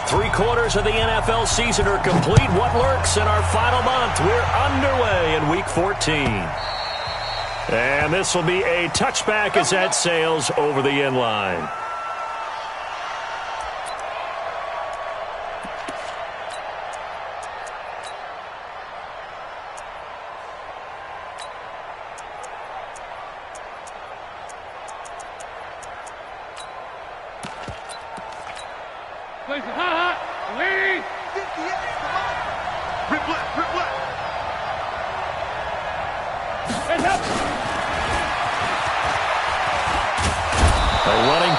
Three-quarters of the NFL season are complete. What lurks in our final month? We're underway in Week 14. And this will be a touchback as that sails over the end line.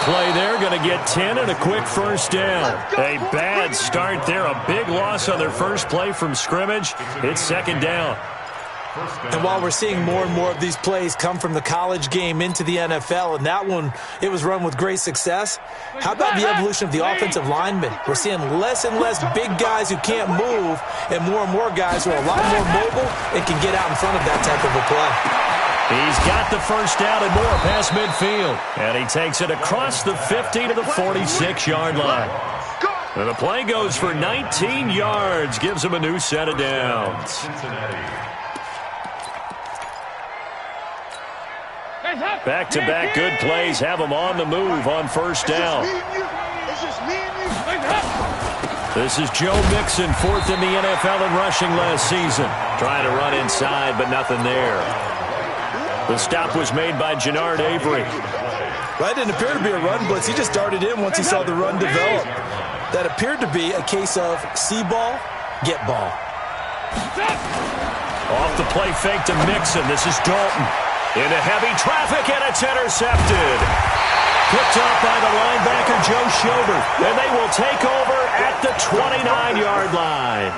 Play there, going to get 10 and a quick first down. A bad start there, a big loss on their first play from scrimmage. It's second down. And while we're seeing more and more of these plays come from the college game into the NFL, and that one, it was run with great success, how about the evolution of the offensive linemen? We're seeing less and less big guys who can't move and more guys who are a lot more mobile and can get out in front of that type of a play. He's got the first down and more past midfield. And he takes it across the 50 to the 46-yard line. And the play goes for 19 yards. Gives him a new set of downs. Back-to-back good plays have him on the move on first down. This is Joe Mixon, fourth in the NFL in rushing last season. Trying to run inside, but nothing there. The stop was made by Jannard Avery. Well, it didn't appear to be a run blitz. He just darted in once he saw the run develop. That appeared to be a case of see ball, get ball. Off the play fake to Mixon. This is Dalton. Into heavy traffic, and it's intercepted. Picked up by the linebacker, Joe Schobert. And they will take over at the 29-yard line.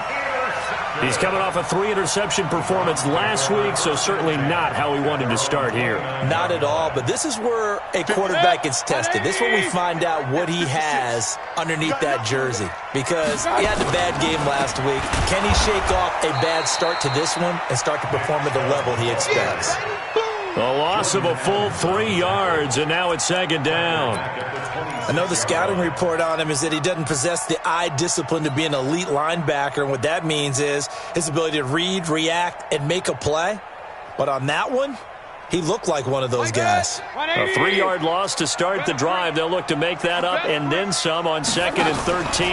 He's coming off a 3-interception performance last week, so certainly not how he wanted to start here. Not at all, but this is where a quarterback gets tested. This is where we find out what he has underneath that jersey. Because he had a bad game last week. Can he shake off a bad start to this one and start to perform at the level he expects? A loss of a full 3 yards, and now it's second down. I know the scouting report on him is that he doesn't possess the eye discipline to be an elite linebacker, and what that means is his ability to read, react, and make a play. But on that one, he looked like one of those guys. A 3-yard loss to start the drive. They'll look to make that up and then some on 2nd and 13.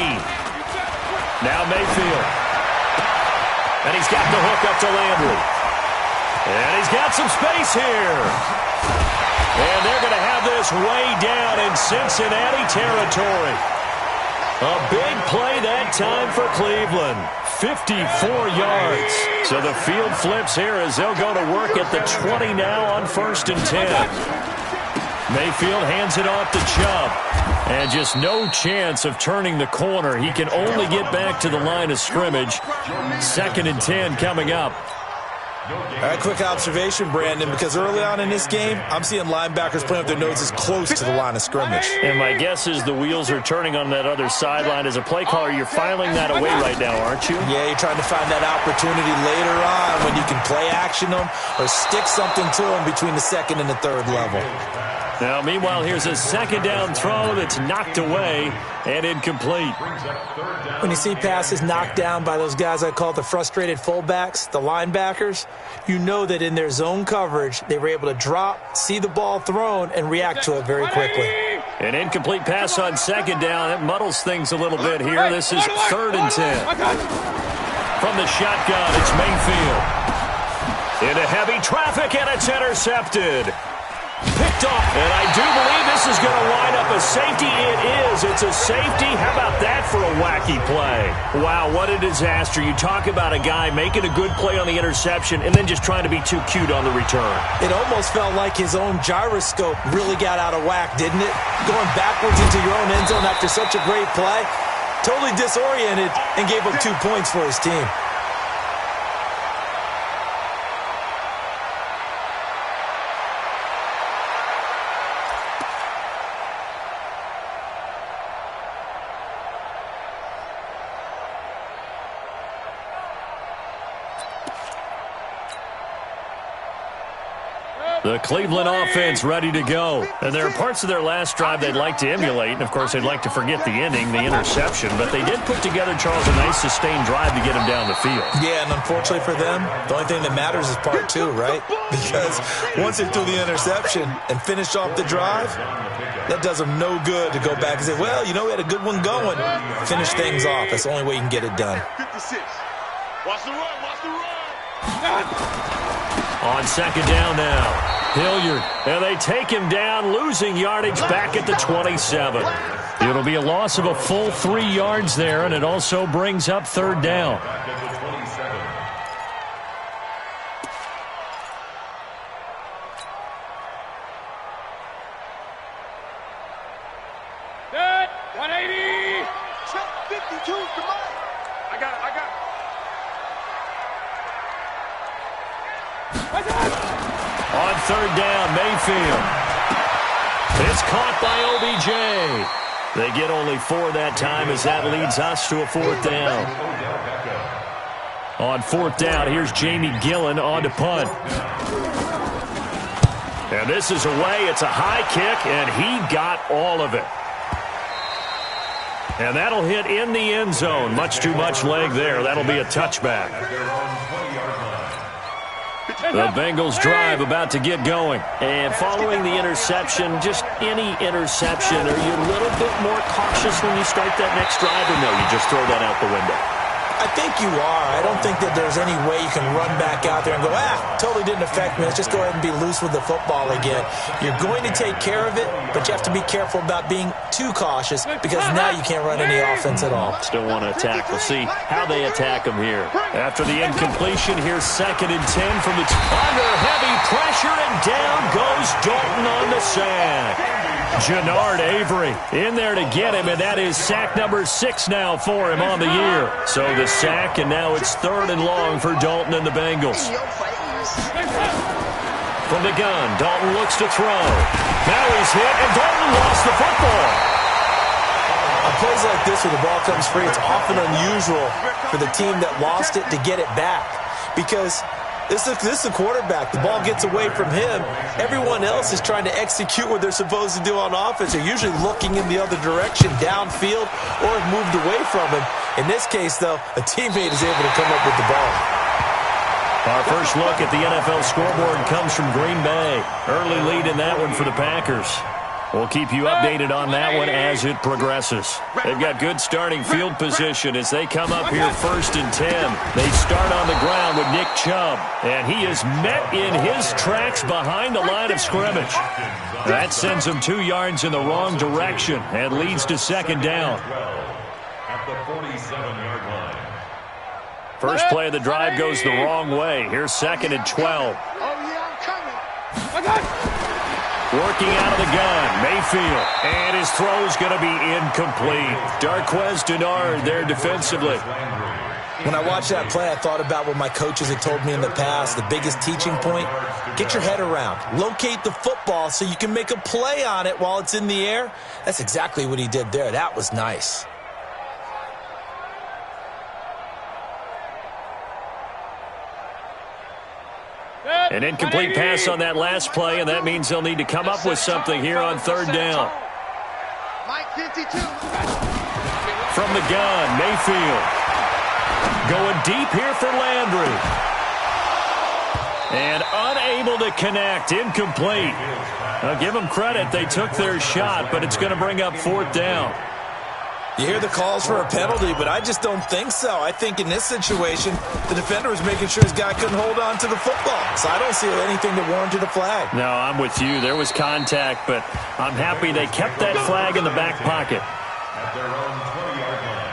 Now Mayfield. And he's got the hook up to Landry. And he's got some space here. And they're going to have this way down in Cincinnati territory. A big play that time for Cleveland. 54 yards. So the field flips here as they'll go to work at the 20 now on 1st and 10. Mayfield hands it off to Chubb. And just no chance of turning the corner. He can only get back to the line of scrimmage. 2nd and 10 coming up. All right, quick observation, Brandon, because early on in this game, I'm seeing linebackers playing with their noses close to the line of scrimmage. And my guess is the wheels are turning on that other sideline. As a play caller, you're filing that away right now, aren't you? Yeah, you're trying to find that opportunity later on when you can play action them or stick something to them between the 2nd and the 3rd level. Now, meanwhile, here's a 2nd down throw that's knocked away and incomplete. When you see passes knocked down by those guys I call the frustrated fullbacks, the linebackers, you know that in their zone coverage, they were able to drop, see the ball thrown, and react to it very quickly. An incomplete pass on 2nd down. That muddles things a little bit here. This is 3rd and 10. From the shotgun, it's Mayfield. Into heavy traffic, and it's intercepted. Picked off, and I do believe this is going to wind up a safety. It is. It's a safety. How about that for a wacky play? Wow, what a disaster. You talk about a guy making a good play on the interception and then just trying to be too cute on the return. It almost felt like his own gyroscope really got out of whack, didn't it? Going backwards into your own end zone after such a great play. Totally disoriented and gave up 2 points for his team. The Cleveland offense ready to go. And there are parts of their last drive they'd like to emulate. And, of course, they'd like to forget the ending, the interception. But they did put together, Charles, a nice sustained drive to get him down the field. Yeah, and unfortunately for them, the only thing that matters is part two, right? Because once they threw the interception and finished off the drive, that does them no good to go back and say, well, you know, we had a good one going. Finish things off. That's the only way you can get it done. 56. Watch the run. Watch the run. On second down now. Hilliard, and they take him down, losing yardage back at the 27. It'll be a loss of a full 3 yards there, and it also brings up third down. Good. 180. 52. Come on. I got it. On third down, Mayfield. It's caught by OBJ. They get only 4 that time as that leads us to a fourth down. On fourth down, here's Jamie Gillen on to punt. And this is away. It's a high kick, and he got all of it. And that'll hit in the end zone. Much too much leg there. That'll be a touchback. The Bengals drive about to get going. And following the interception, just any interception, are you a little bit more cautious when you start that next drive, or no, you just throw that out the window? I think you are. I don't think that there's any way you can run back out there and go, totally didn't affect me. Let's just go ahead and be loose with the football again. You're going to take care of it, but you have to be careful about being too cautious because now you can't run any offense at all. Still want to attack. We'll see how they attack them here. After the incompletion, here's 2nd and 10 from the under heavy pressure, and down goes Dalton on the sack. Jannard Avery in there to get him, and that is sack number 6 now for him on the year. So the sack, and now it's 3rd and long for Dalton and the Bengals. From the gun, Dalton looks to throw. Now he's hit, and Dalton lost the football. On plays like this where the ball comes free, it's often unusual for the team that lost it to get it back because this is a quarterback. The ball gets away from him. Everyone else is trying to execute what they're supposed to do on offense. They're usually looking in the other direction, downfield, or have moved away from him. In this case, though, a teammate is able to come up with the ball. Our first look at the NFL scoreboard comes from Green Bay. Early lead in that one for the Packers. We'll keep you updated on that one as it progresses. They've got good starting field position as they come up here 1st and 10. They start on the ground with Nick Chubb, and he is met in his tracks behind the line of scrimmage. That sends him 2 yards in the wrong direction and leads to 2nd down. At the 47-yard line. First play of the drive goes the wrong way. Here's 2nd and 12. Oh, yeah, I'm coming. Working out of the gun, Mayfield, and his throw's going to be incomplete. Darqueze Dennard there defensively. When I watched that play, I thought about what my coaches had told me in the past. The biggest teaching point, get your head around. Locate the football so you can make a play on it while it's in the air. That's exactly what he did there. That was nice. An incomplete pass on that last play, and that means they'll need to come up with something here on 3rd down. From the gun, Mayfield. Going deep here for Landry. And unable to connect, incomplete. Now give them credit, they took their shot, but it's going to bring up 4th down. You hear the calls for a penalty, but I just don't think so. I think in this situation, the defender was making sure his guy couldn't hold on to the football. So I don't see anything that warranted a flag. No, I'm with you. There was contact, but I'm happy they kept that flag in the back pocket. At their own 20-yard line.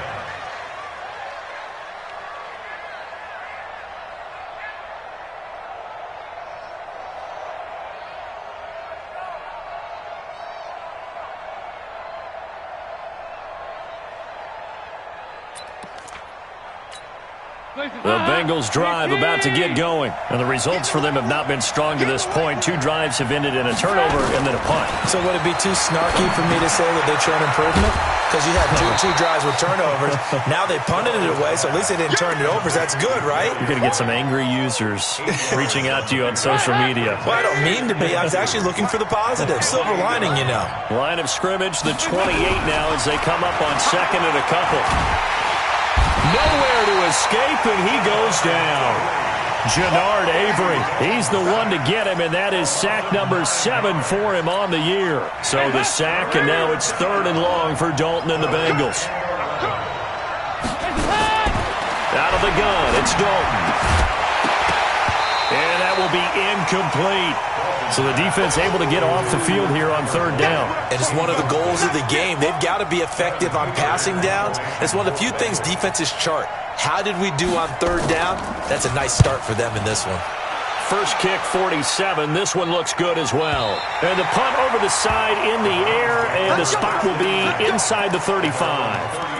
The Bengals drive about to get going. And the results for them have not been strong to this point. 2 drives have ended in a turnover and then a punt. So would it be too snarky for me to say that they've shown improvement? Because you had two drives with turnovers. Now they punted it away, so at least they didn't turn it over. So that's good, right? You're going to get some angry users reaching out to you on social media. Well, I don't mean to be. I was actually looking for the positive. Silver lining, you know. Line of scrimmage, the 28 now as they come up on second and a couple. Nowhere to escape, and he goes down. Jannard Avery, he's the one to get him, and that is sack number 7 for him on the year. So the sack, and now it's 3rd and long for Dalton and the Bengals. Out of the gun, it's Dalton. And that will be incomplete. So the defense able to get off the field here on 3rd down. And it's one of the goals of the game. They've got to be effective on passing downs. It's one of the few things defenses chart. How did we do on 3rd down? That's a nice start for them in this one. First kick, 47. This one looks good as well. And the punt over the side in the air, and the spot will be inside the 35.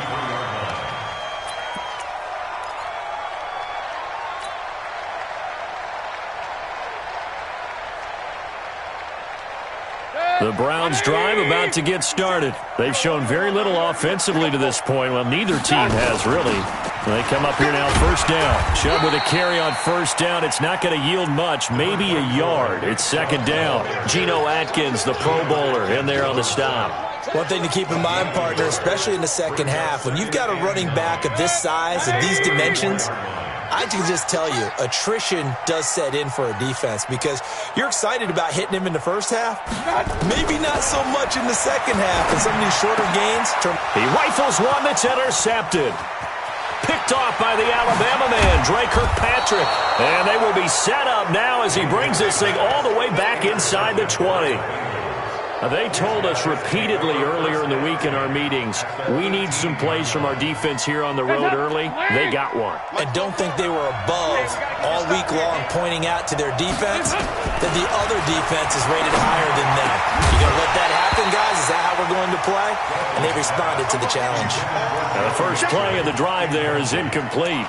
The Browns drive about to get started. They've shown very little offensively to this point. Well, neither team has really. They come up here now, 1st down. Chubb with a carry on 1st down. It's not going to yield much, maybe a yard. It's 2nd down. Geno Atkins, the Pro Bowler, in there on the stop. One thing to keep in mind, partner, especially in the second half, when you've got a running back of this size and these dimensions, I can just tell you, attrition does set in for a defense because you're excited about hitting him in the first half. Maybe not so much in the second half. And some of these shorter gains. He rifles one that's intercepted. Picked off by the Alabama man, Dre Kirkpatrick. And they will be set up now as he brings this thing all the way back inside the 20. They told us repeatedly earlier in the week in our meetings, we need some plays from our defense here on the road early. They got one. And don't think they were above all week long pointing out to their defense that the other defense is rated higher than them. You going to let that happen, guys? Is that how we're going to play? And they responded to the challenge. Now the first play of the drive there is incomplete.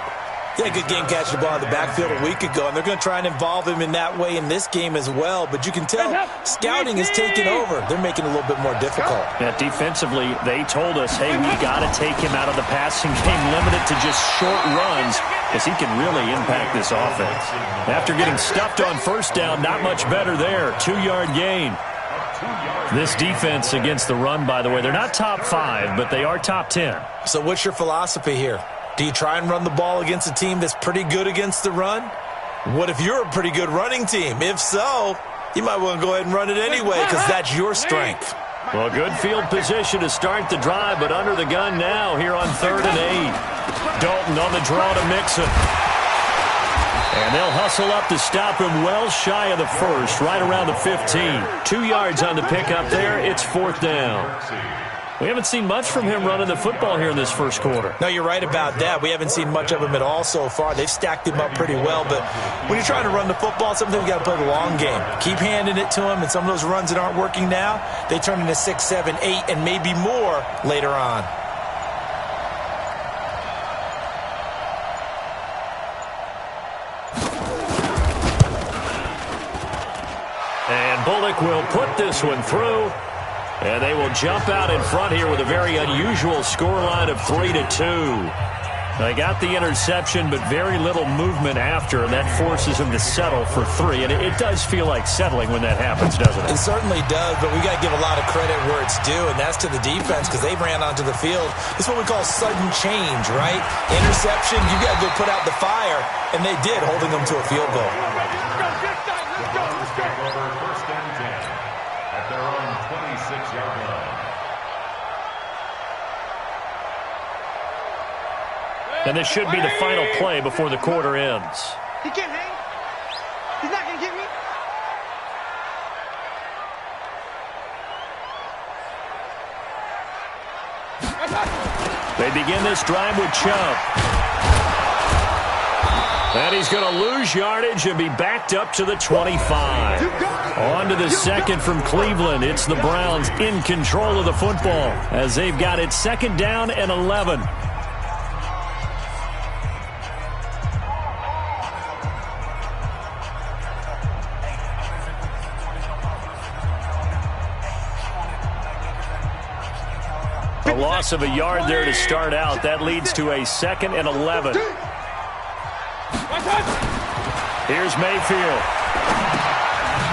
Yeah, good game catching the ball in the backfield a week ago, and they're going to try and involve him in that way in this game as well. But you can tell scouting is taking over. They're making it a little bit more difficult. Yeah, defensively, they told us, hey, we got to take him out of the passing game, limit it to just short runs, because he can really impact this offense. After getting stuffed on 1st down, not much better there. 2-yard gain. This defense against the run, by the way, they're not top 5, but they are top 10. So what's your philosophy here? Do you try and run the ball against a team that's pretty good against the run? What if you're a pretty good running team? If so, you might want to go ahead and run it anyway because that's your strength. Well, good field position to start the drive, but under the gun now here on 3rd and 8. Dalton on the draw to Mixon. And they'll hustle up to stop him well shy of the 1st, right around the 15. 2 yards on the pickup there. It's 4th down. We haven't seen much from him running the football here in this 1st quarter. No, you're right about that. We haven't seen much of him at all so far. They've stacked him up pretty well, but when you're trying to run the football, sometimes you got to play the long game. Keep handing it to him, and some of those runs that aren't working now, they turn into 6, 7, 8, and maybe more later on. And Bullock will put this one through. And they will jump out in front here with a very unusual scoreline of 3-2. They got the interception, but very little movement after, and that forces them to settle for 3. And it does feel like settling when that happens, doesn't it? It certainly does, but we got to give a lot of credit where it's due, and that's to the defense because they ran onto the field. It's what we call sudden change, right? Interception, you got to go put out the fire, and they did, holding them to a field goal. And this should be the final play before the quarter ends. He can't hang. He's not going to get me. They begin this drive with Chubb. And he's going to lose yardage and be backed up to the 25. On to the second from Cleveland. It's the Browns in control of the football as they've got it 2nd down and 11. loss of a yard there to start out. That leads to a 2nd and 11. Here's Mayfield.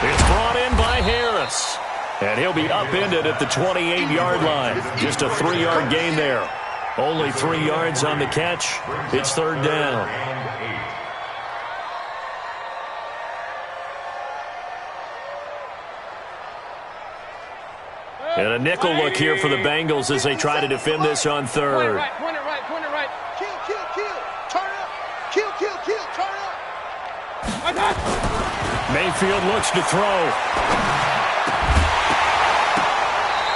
It's brought in by Harris. And he'll be upended at the 28-yard line. Just a 3-yard gain there. Only 3 yards on the catch. It's 3rd down. And a nickel look here for the Bengals as they try to defend this on 3rd. Point it right. Kill. Turn up. Kill. Turn up. Mayfield looks to throw.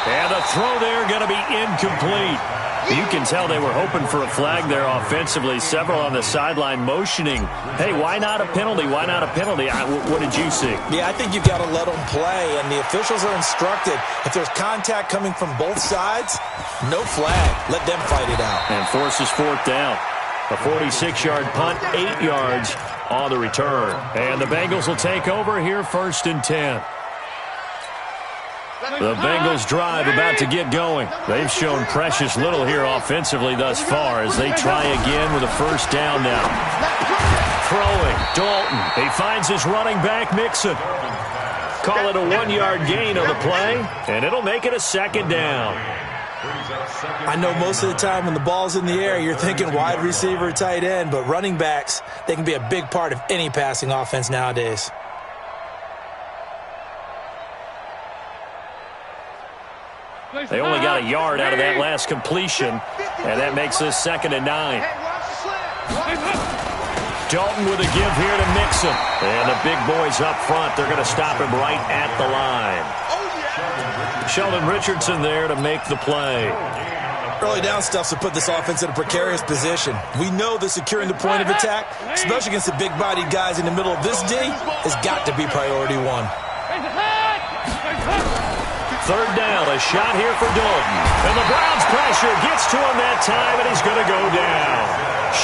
And the throw there going to be incomplete. You can tell they were hoping for a flag there offensively. Several on the sideline motioning, hey, why not a penalty? Why not a penalty? What did you see? Yeah, I think you've got to let them play, and the officials are instructed. If there's contact coming from both sides, no flag. Let them fight it out. And forces 4th down. A 46-yard punt, 8 yards on the return. And the Bengals will take over here 1st and 10. The Bengals drive about to get going. They've shown precious little here offensively thus far as they try again with a 1st down now. Throwing, Dalton. He finds his running back, Mixon. Call it a 1-yard gain on the play, and it'll make it a 2nd down. I know most of the time when the ball's in the air, you're thinking wide receiver, tight end, but running backs, they can be a big part of any passing offense nowadays. They only got a yard out of that last completion, and that makes this 2nd and 9. Dalton with a give here to Mixon. And the big boys up front, they're going to stop him right at the line. Sheldon Richardson there to make the play. Early down stuff to put this offense in a precarious position. We know that securing the point of attack, especially against the big-bodied guys in the middle of this D, has got to be priority 1. 3rd down, a shot here for Dalton. And the Browns pressure gets to him that time, and he's going to go down.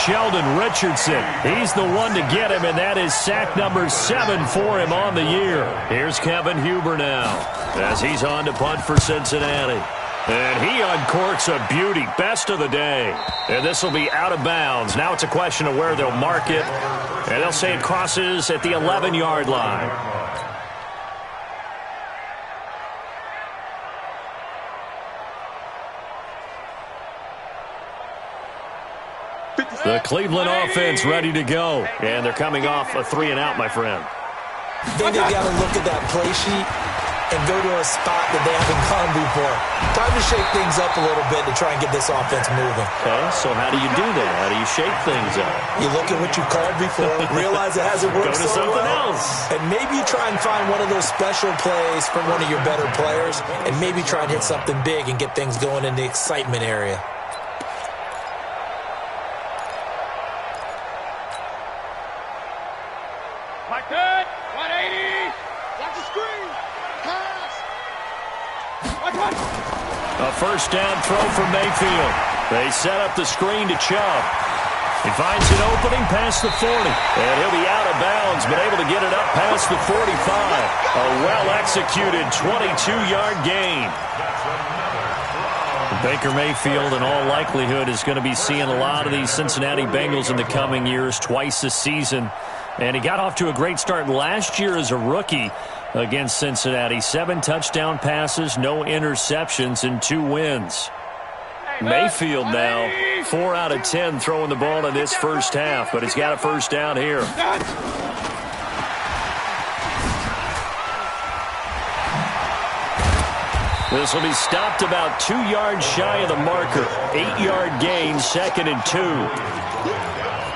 Sheldon Richardson, he's the one to get him, and that is sack number 7 for him on the year. Here's Kevin Huber now as he's on to punt for Cincinnati. And he uncorks a beauty, best of the day. And this will be out of bounds. Now it's a question of where they'll mark it, and they'll say it crosses at the 11-yard line. The Cleveland offense ready to go. And they're coming off a 3-and-out, my friend. Then they've got to look at that play sheet and go to a spot that they haven't gone before. Time to shake things up a little bit to try and get this offense moving. Okay, so how do you do that? How do you shake things up? You look at what you called before, realize it hasn't worked so so something well, else. and maybe you try and find one of those special plays from one of your better players, and maybe try and hit something big and get things going in the excitement area. Like that. 180. Watch the screen. Pass. A 1st down throw for Mayfield. They set up the screen to Chubb. He finds an opening past the 40. And he'll be out of bounds, but able to get it up past the 45. A well-executed 22-yard gain. Baker Mayfield, in all likelihood, is going to be seeing a lot of these Cincinnati Bengals in the coming years, twice this season. And he got off to a great start last year as a rookie against Cincinnati. 7 touchdown passes, no interceptions, and 2 wins. Mayfield now, 4 out of 10 throwing the ball in this first half, but he's got a 1st down here. This will be stopped about 2 yards shy of the marker. 8-yard gain, 2nd and 2.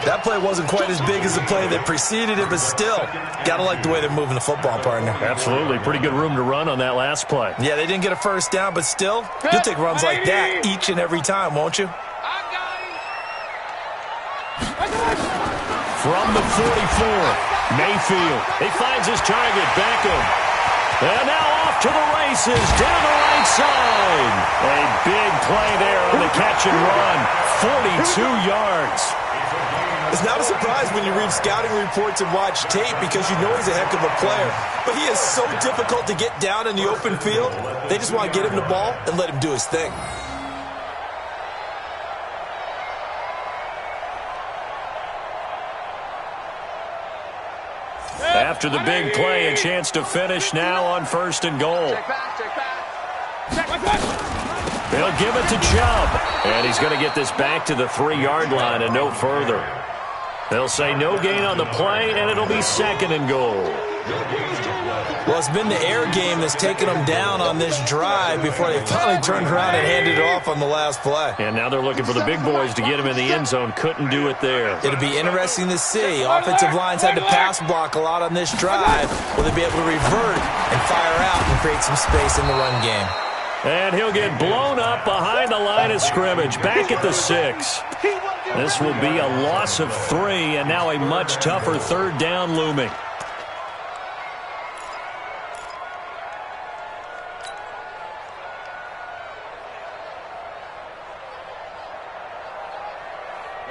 That play wasn't quite as big as the play that preceded it, but still, got to like the way they're moving the football, partner. Absolutely. Pretty good room to run on that last play. Yeah, they didn't get a 1st down, but still, you'll take runs like that each and every time, won't you? From the 44, Mayfield. He finds his target, Beckham. And now off to the races, down the right side. A big play there on the catch and run. 42 yards. It's not a surprise when you read scouting reports and watch tape because you know he's a heck of a player. But he is so difficult to get down in the open field. They just want to get him the ball and let him do his thing. After the big play, a chance to finish now on 1st and goal. They'll give it to Chubb. And he's going to get this back to the 3-yard line and no further. They'll say no gain on the play, and it'll be 2nd and goal. Well, it's been the air game that's taken them down on this drive before they finally turned around and handed it off on the last play. And now they're looking for the big boys to get him in the end zone. Couldn't do it there. It'll be interesting to see. Offensive lines had to pass block a lot on this drive. Will they be able to revert and fire out and create some space in the run game? And he'll get blown up behind the line of scrimmage, back at the 6. This will be a loss of 3, and now a much tougher 3rd down looming.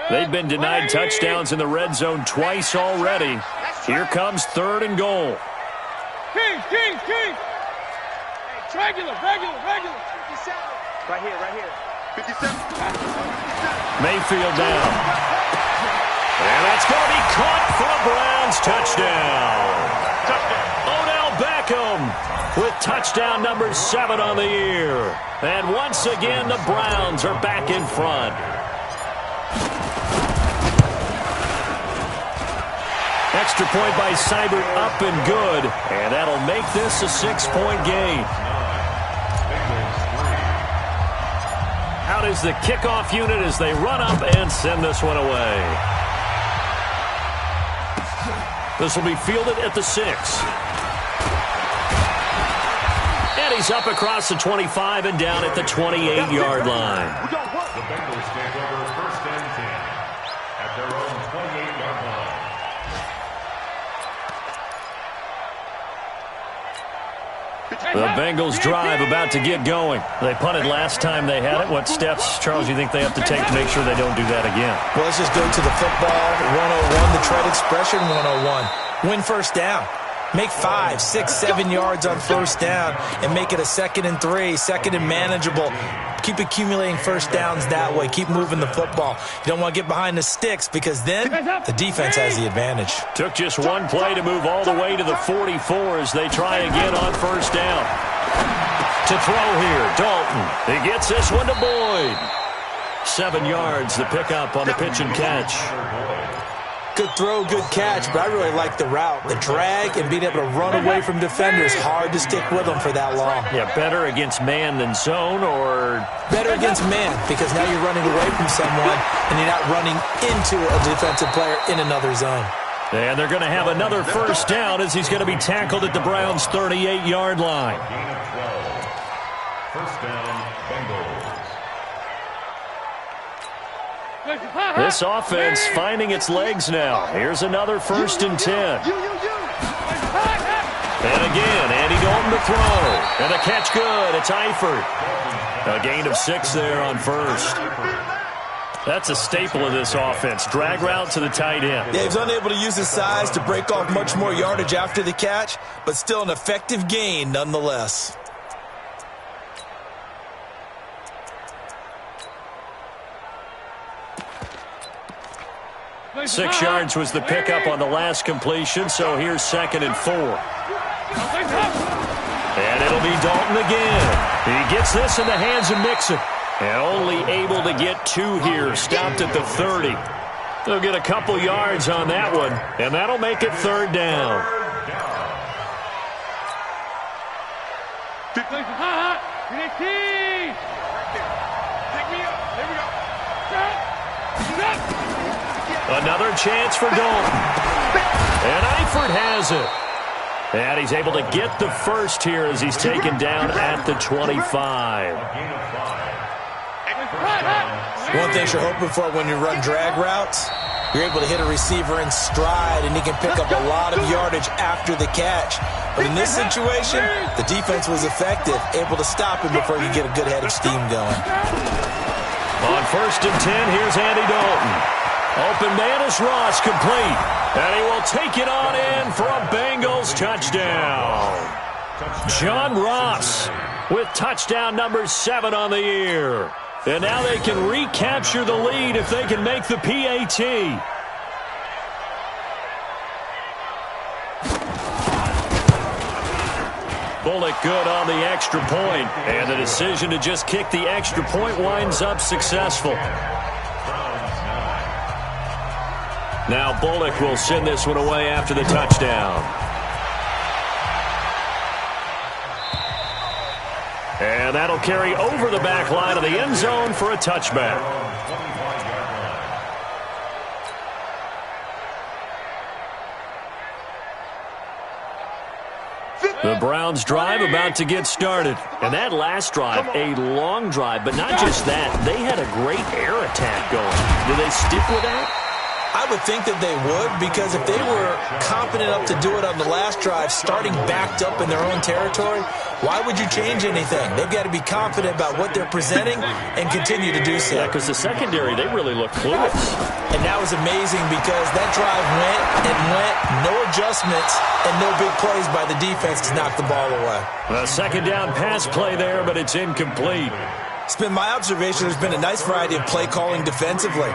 They've been denied touchdowns in the red zone twice already. Here comes 3rd and goal. King. Regular. 57. Right here. 57. Mayfield down. And that's going to be caught for a Browns touchdown. Odell Beckham with touchdown number 7 on the year. And once again, the Browns are back in front. Extra point by Seibert, up and good. And that'll make this a 6-point game. Out is the kickoff unit as they run up and send this one away. This will be fielded at the 6. And he's up across the 25 and down at the 28-yard line. The Bengals take over 1st and 10 at their own 28-yard line. The Bengals drive about to get going. They punted last time they had it. What steps, Charles, you think they have to take to make sure they don't do that again? Well, let's just go to the football 101, the tread expression 101. Win 1st down. Make 5, 6, 7 yards on 1st down and make it a 2nd and 3, 2nd and manageable. Keep accumulating 1st downs that way. Keep moving the football. You don't want to get behind the sticks because then the defense has the advantage. Took just one play to move all the way to the 44 as they try again on 1st down. To throw here, Dalton. He gets this one to Boyd. 7 yards, the pickup on the pitch and catch. Good throw, good catch, but I really like the route. The drag and being able to run away from defenders, hard to stick with them for that long. Yeah, better against man than zone, or? Better against man, because now you're running away from someone and you're not running into a defensive player in another zone. And they're going to have another 1st down as he's going to be tackled at the Browns' 38-yard line. Gain of 12. 1st down, Bengals. This offense finding its legs now. Here's another 1st and 10. And again, Andy Dalton to throw. And a catch good. It's Eifert. A gain of 6 there on 1st. That's a staple of this offense. Drag route to the tight end. Yeah, he's unable to use his size to break off much more yardage after the catch, but still an effective gain nonetheless. 6 yards was the pickup on the last completion, so here's 2nd and 4. And it'll be Dalton again. He gets this in the hands of Mixon. And only able to get 2 here, stopped at the 30. They'll get a couple yards on that one, and that'll make it 3rd down. Another chance for Dalton. And Eifert has it. And he's able to get the 1st here as he's taken down at the 25. One thing you're hoping for when you run drag routes, you're able to hit a receiver in stride, and he can pick up a lot of yardage after the catch. But in this situation, the defense was effective, able to stop him before you get a good head of steam going. On 1st and 10, here's Andy Dalton. Open man is Ross, complete. And he will take it on in for a Bengals touchdown. John Ross with touchdown number 7 on the year. And now they can recapture the lead if they can make the PAT. Bullock good on the extra point, and the decision to just kick the extra point winds up successful. Now Bullock will send this one away after the touchdown. And that'll carry over the back line of the end zone for a touchback. The Browns drive about to get started. And that last drive, a long drive, but not just that. They had a great air attack going. Do they stick with that? I would think that they would, because if they were confident enough to do it on the last drive, starting backed up in their own territory, why would you change anything? They've got to be confident about what they're presenting and continue to do so. Yeah, because the secondary, they really look clueless. And that was amazing because that drive went and went, no adjustments, and no big plays by the defense to knock the ball away. A second down pass play there, but it's incomplete. It's been my observation there's been a nice variety of play calling defensively.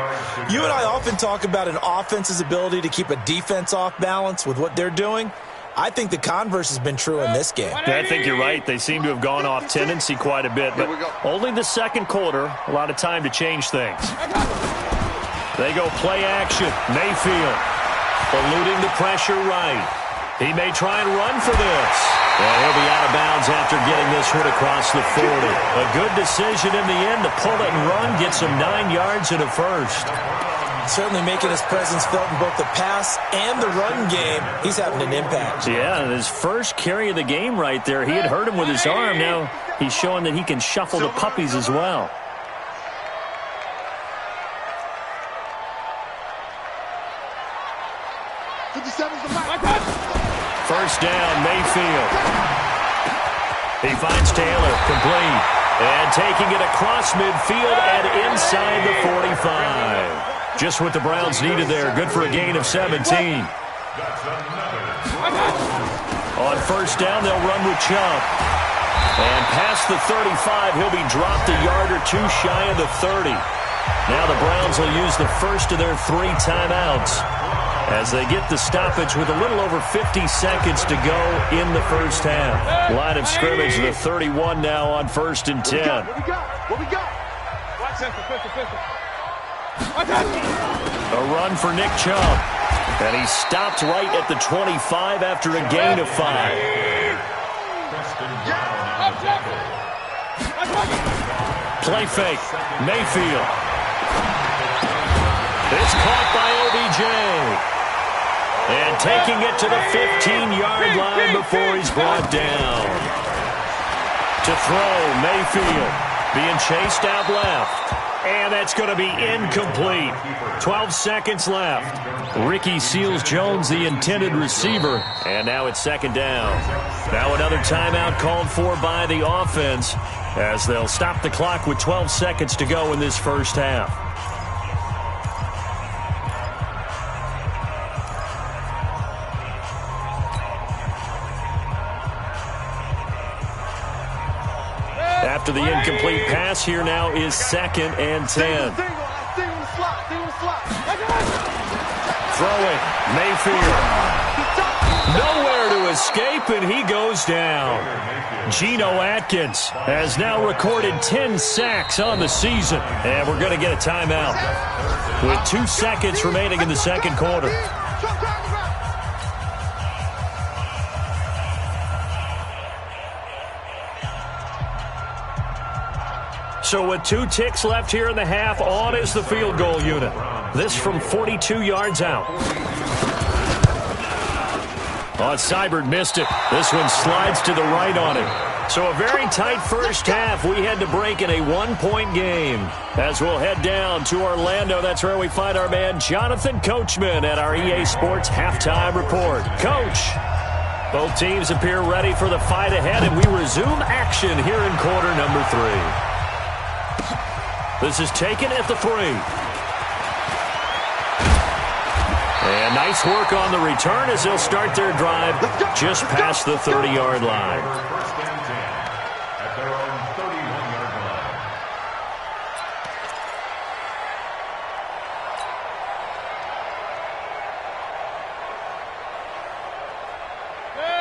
You and I often talk about an offense's ability to keep a defense off balance with what they're doing. I think the converse has been true in this game. I think you're right. They seem to have gone off tendency quite a bit, but only the second quarter, a lot of time to change things. They go play action. Mayfield eluding the pressure right. He may try and run for this. And he'll be out of bounds after getting this hit across the 40. A good decision in the end to pull it and run, get some 9 yards and a first. Certainly making his presence felt in both the pass and the run game. He's having an impact. Yeah, his first carry of the game right there. He had hurt him with his arm. Now he's showing that he can shuffle the puppies as well. First down, Mayfield. He finds Taylor, complete. And taking it across midfield and inside the 45. Just what the Browns needed there. Good for a gain of 17. On first down, they'll run with Chubb. And past the 35, he'll be dropped a yard or two shy of the 30. Now the Browns will use the first of their 3 timeouts as they get the stoppage with a little over 50 seconds to go in the first half. Line of scrimmage, the 31 now on 1st and 10. What we got? Watch that for pistol. A run for Nick Chubb. And he stopped right at the 25 after a gain of 5. Play fake. Mayfield. It's caught by OBJ. And taking it to the 15-yard line before he's brought down. To throw, Mayfield being chased out left. And that's going to be incomplete. 12 seconds left. Ricky Seals-Jones, the intended receiver. And now it's second down. Now another timeout called for by the offense as they'll stop the clock with 12 seconds to go in this first half. After the incomplete pass, here now is 2nd and 10. Throwing, Mayfield. Nowhere to escape, and he goes down. Geno Atkins has now recorded 10 sacks on the season, and we're going to get a timeout with 2 seconds remaining in the second quarter. So with 2 ticks left here in the half, on is the field goal unit. This from 42 yards out. Oh, Seibert missed it. This one slides to the right on him. So a very tight first half. We had to break in a 1-point game. As we'll head down to Orlando, that's where we find our man Jonathan Coachman at our EA Sports Halftime Report. Coach, both teams appear ready for the fight ahead, and we resume action here in quarter number 3. This is taken at the 3. And nice work on the return as they'll start their drive just past the 30-yard line. First and 10 at their own 31-yard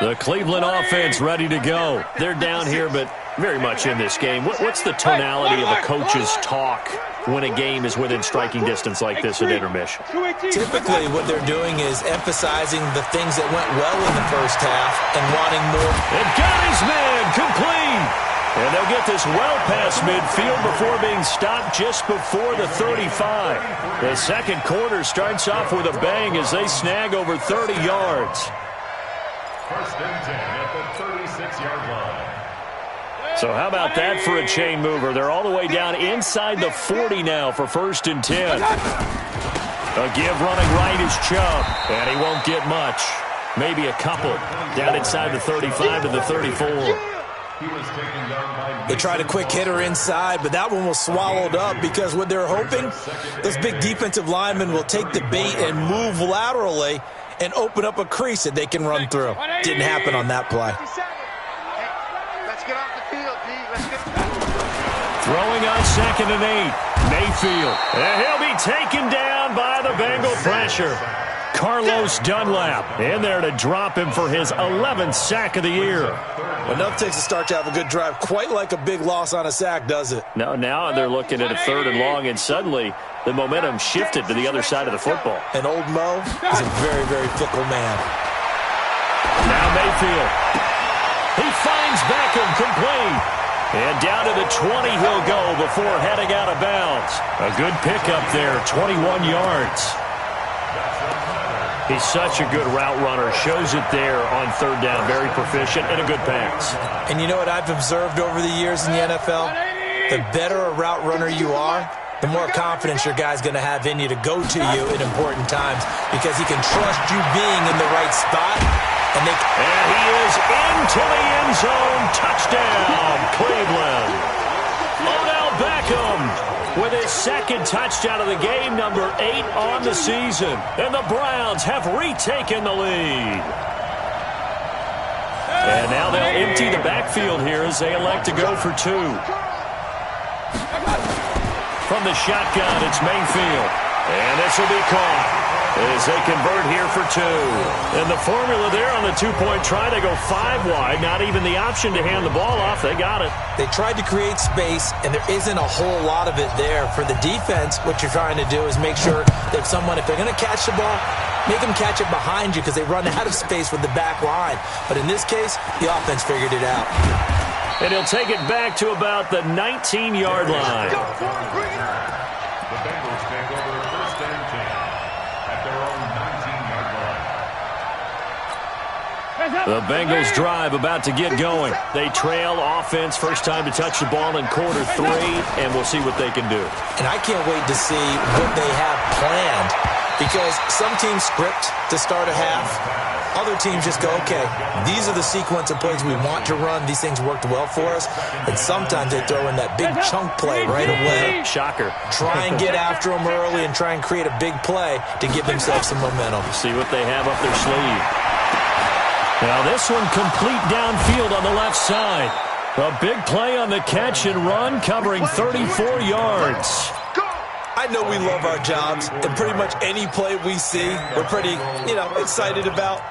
line. The Cleveland offense ready to go. They're down here, but very much in this game. What's the tonality of a coach's talk when a game is within striking distance like this at intermission? Typically, what they're doing is emphasizing the things that went well in the first half and wanting more. And got his man complete. And they'll get this well past midfield before being stopped just before the 35. The second quarter starts off with a bang as they snag over 30 yards. First and 10 at the 36-yard line. So how about that for a chain mover? They're all the way down inside the 40 now for first and 10. A give running right is Chubb, and he won't get much. Maybe a couple. Down inside the 35 to the 34. They tried a quick hitter inside, but that one was swallowed up because what they're hoping, those big defensive linemen will take the bait and move laterally and open up a crease that they can run through. Didn't happen on that play. Let's get off the field, D. Let's get. Throwing on second and 8. Mayfield. And he'll be taken down by the Bengal pressure. Carlos Dunlap in there to drop him for his 11th sack of the year. Enough takes a start to have a good drive. Quite like a big loss on a sack, does it? No, now they're looking at a third and long, and suddenly the momentum shifted to the other side of the football. And old Mo is a very, very fickle man. Now Mayfield. He finds Beckham complete. And down to the 20 he'll go before heading out of bounds. A good pickup there, 21 yards. He's such a good route runner. Shows it there on third down. Very proficient and a good pass. And you know what I've observed over the years in the NFL? The better a route runner you are, the more confidence your guy's going to have in you to go to you in important times because he can trust you being in the right spot. And he is into the end zone. Touchdown, Cleveland. Odell Beckham with his second touchdown of the game, number 8 on the season. And the Browns have retaken the lead. And now they'll empty the backfield here as they elect to go for 2. From the shotgun, it's Mayfield. And this will be caught as they convert here for 2. And the formula there on the 2-point try, they go 5 wide. Not even the option to hand the ball off. They got it. They tried to create space, and there isn't a whole lot of it there. For the defense, what you're trying to do is make sure that if they're going to catch the ball, make them catch it behind you because they run out of space with the back line. But in this case, the offense figured it out. And he'll take it back to about the 19-yard line. The Bengals take over first and 10 at their own 19-yard line. The Bengals drive about to get going. They trail offense, first time to touch the ball in quarter 3, and we'll see what they can do. And I can't wait to see what they have planned because some teams script to start a half. Other teams just go, okay, these are the sequence of plays we want to run. These things worked well for us. And sometimes they throw in that big chunk play right away. Shocker. Try and get after them early and try and create a big play to give themselves some momentum. See what they have up their sleeve. Now this one complete downfield on the left side. A big play on the catch and run covering 34 yards. I know we love our jobs, and pretty much any play we see, we're pretty, excited about.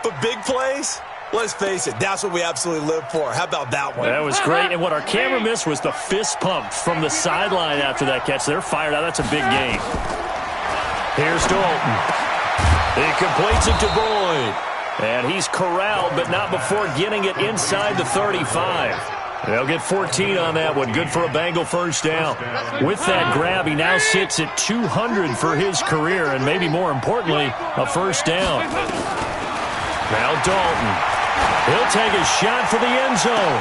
But big plays, let's face it, that's what we absolutely live for. How about that one? That was great, and what our camera missed was the fist pump from the sideline after that catch. They're fired out. That's a big game. Here's Dalton. He completes it to Boyd. And he's corralled, but not before getting it inside the 35. They'll get 14 on that one. Good for a Bengal first down. With that grab, he now sits at 200 for his career, and maybe more importantly, a first down. Now Dalton. He'll take a shot for the end zone.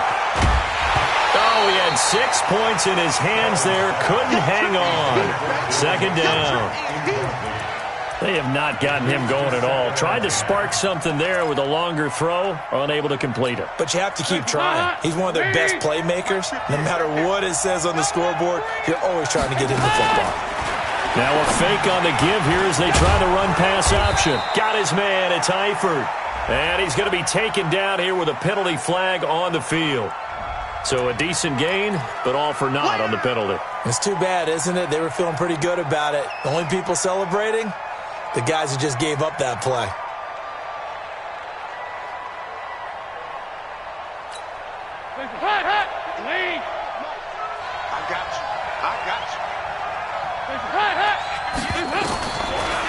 Oh, he had 6 points in his hands there. Couldn't hang on. Second down. They have not gotten him going at all. Tried to spark something there with a longer throw, unable to complete it. But you have to keep trying. He's one of their best playmakers. No matter what it says on the scoreboard, you're always trying to get him the football. Now a fake on the give here as they try to run pass option. Got his man. It's Eifert. And he's going to be taken down here with a penalty flag on the field. So a decent gain, but all for naught on the penalty. It's too bad, isn't it? They were feeling pretty good about it. The only people celebrating, the guys who just gave up that play.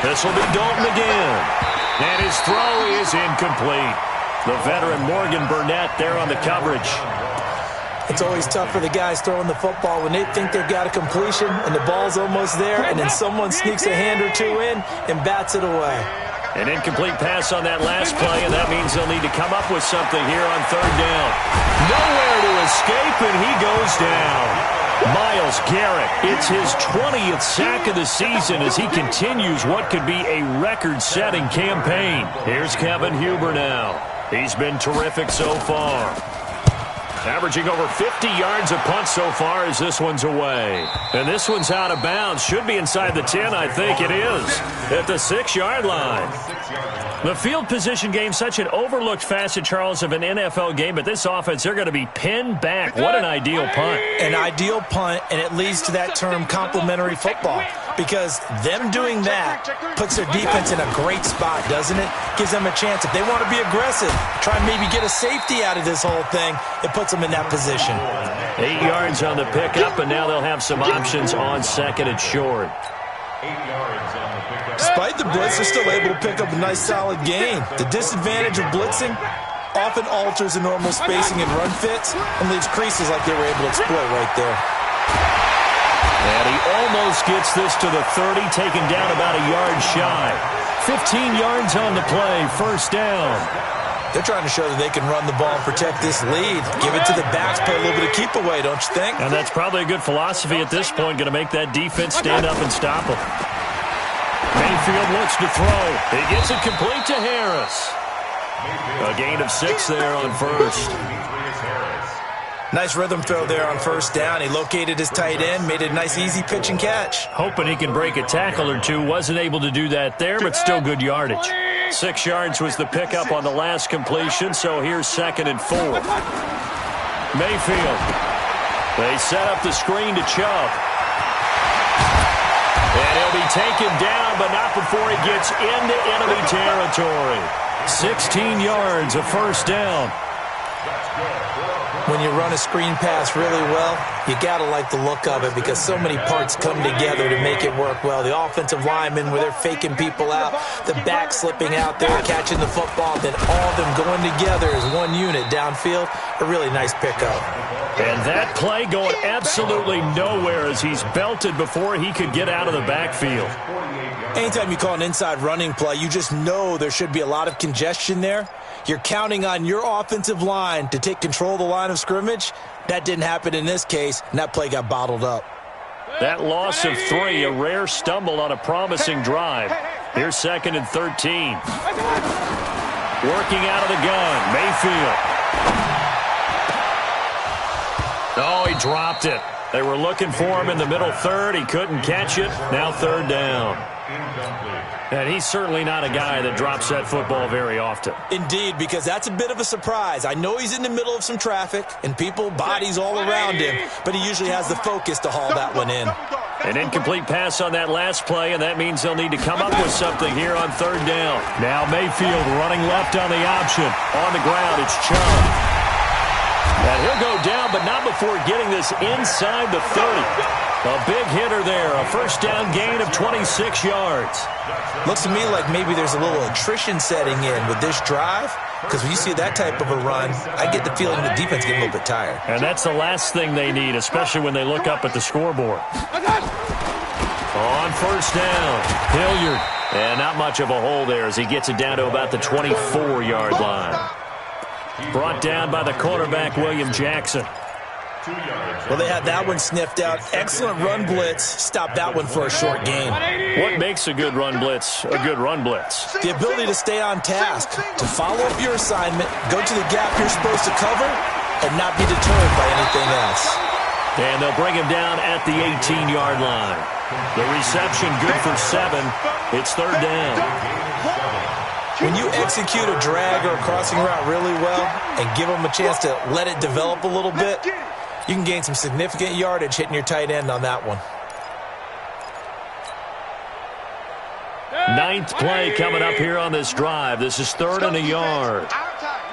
This will be Dalton again. And his throw is incomplete. The veteran Morgan Burnett there on the coverage. It's always tough for the guys throwing the football when they think they've got a completion and the ball's almost there, and then someone sneaks a hand or two in and bats it away. An incomplete pass on that last play, and that means they'll need to come up with something here on third down. Nowhere to escape, and he goes down. Myles Garrett, it's his 20th sack of the season as he continues what could be a record-setting campaign. Here's Kevin Huber now. He's been terrific so far. Averaging over 50 yards a punt so far as this one's away. And this one's out of bounds. Should be inside the 10, I think it is. At the 6-yard line. The field position game, such an overlooked facet, Charles, of an NFL game. But this offense, they're going to be pinned back. What an ideal punt. An ideal punt, and it leads to that term complementary football. Because them doing that puts their defense in a great spot, doesn't it? Gives them a chance. If they want to be aggressive, try and maybe get a safety out of this whole thing, it puts them in that position. 8 yards on the pickup, and now they'll have some options on second and short. 8 yards on the pickup. Despite the blitz, they're still able to pick up a nice, solid gain. The disadvantage of blitzing often alters the normal spacing and run fits and leaves creases like they were able to exploit right there. And he almost gets this to the 30, taken down about a yard shy. 15 yards on the play, first down. They're trying to show that they can run the ball and protect this lead. Give it to the backs, play a little bit of keep away, don't you think? And that's probably a good philosophy at this point, going to make that defense stand up and stop them. Mayfield looks to throw. He gets it complete to Harris. A gain of 6 there on first. Nice rhythm throw there on first down. He located his tight end, made it a nice, easy pitch and catch. Hoping he can break a tackle or two. Wasn't able to do that there, but still good yardage. 6 yards was the pickup on the last completion, so here's second and 4. Mayfield. They set up the screen to Chubb. And he'll be taken down, but not before he gets into enemy territory. 16 yards, a first down. When you run a screen pass really well, you got to like the look of it because so many parts come together to make it work well. The offensive linemen, where they're faking people out, the back slipping out there, catching the football, then all of them going together as one unit downfield. A really nice pickup. And that play going absolutely nowhere as he's belted before he could get out of the backfield. Anytime you call an inside running play, you just know there should be a lot of congestion there. You're counting on your offensive line to take control of the line of scrimmage. That didn't happen in this case, and that play got bottled up. That loss of 3, a rare stumble on a promising drive. Here's second and 13. Working out of the gun, Mayfield. Oh, he dropped it. They were looking for him in the middle third. He couldn't catch it. Now third down. And he's certainly not a guy that drops that football very often. Indeed, because that's a bit of a surprise. I know he's in the middle of some traffic and people, bodies all around him, but he usually has the focus to haul that one in. An incomplete pass on that last play, and that means they'll need to come up with something here on third down. Now Mayfield running left on the option. On the ground, it's Chubb. And he'll go down, but not before getting this inside the 30. A big hitter there, a first down gain of 26 yards. Looks to me like maybe there's a little attrition setting in with this drive, because when you see that type of a run, I get the feeling the defense getting a little bit tired. And that's the last thing they need, especially when they look up at the scoreboard. On first down, Hilliard. And not much of a hole there as he gets it down to about the 24-yard line. Brought down by the cornerback, William Jackson. Well, they had that one sniffed out. Excellent run blitz. Stop that one for a short gain. What makes a good run blitz a good run blitz? The ability to stay on task, to follow up your assignment, go to the gap you're supposed to cover, and not be deterred by anything else. And they'll bring him down at the 18-yard line. The reception good for 7. It's third down. When you execute a drag or a crossing route really well and give them a chance to let it develop a little bit, you can gain some significant yardage hitting your tight end on that one. 9th play coming up here on this drive. This is third and a yard. It's our time.